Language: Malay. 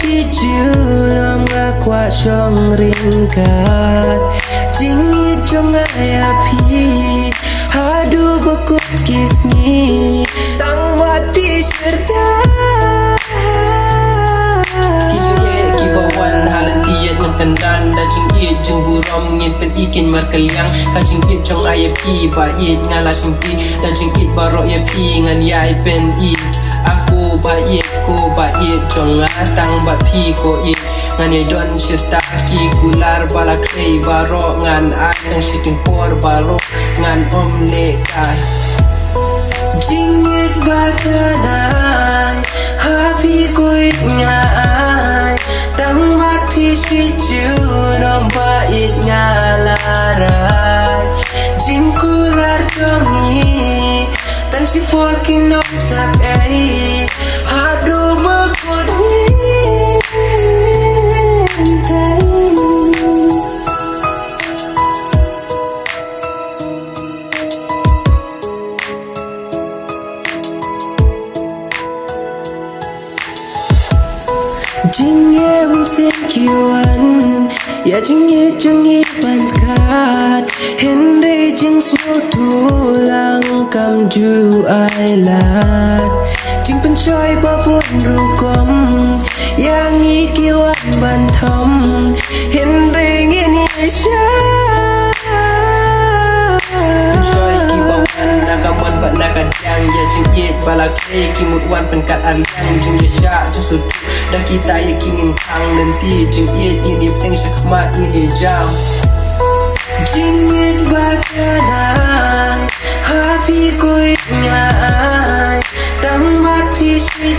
shi ju nam nga kwa chong ringkat jingi chong api hadu bakut kisni tang mati serta kendan da chung ye chung burom ngin pen ikin mar kaliang ka chung ye chong ai pi ba ye ngala chung ti da chung it baro ye pi ngan yai pen i aku ba ye chong atang ba pi ko i ngan ye don shirta ki kular bala krei baro ngan atang shiting por baro ngan omle kai jingit ba kanai happy ko it ngai tang mati shi nomba it ngalarai jingkular tongi tang si pokin no step ei adu bakut jing ye bum sin kiwan ya jing ye chung ye ban kat hin re jing snow tulang kam ju ai lat jing pen choi ba pun ru kom yang i kiwan ban thom hin re ngin ye sha choi ki ba wan nakaman ba nakadang ya jing ye balak ki mut wan pen kat aliang jing ye sha ju sud dah kita ye kingin kang nanti jing ye ni penting sakmat ni jam jing ye bakanai happy ko nyai tang mati shi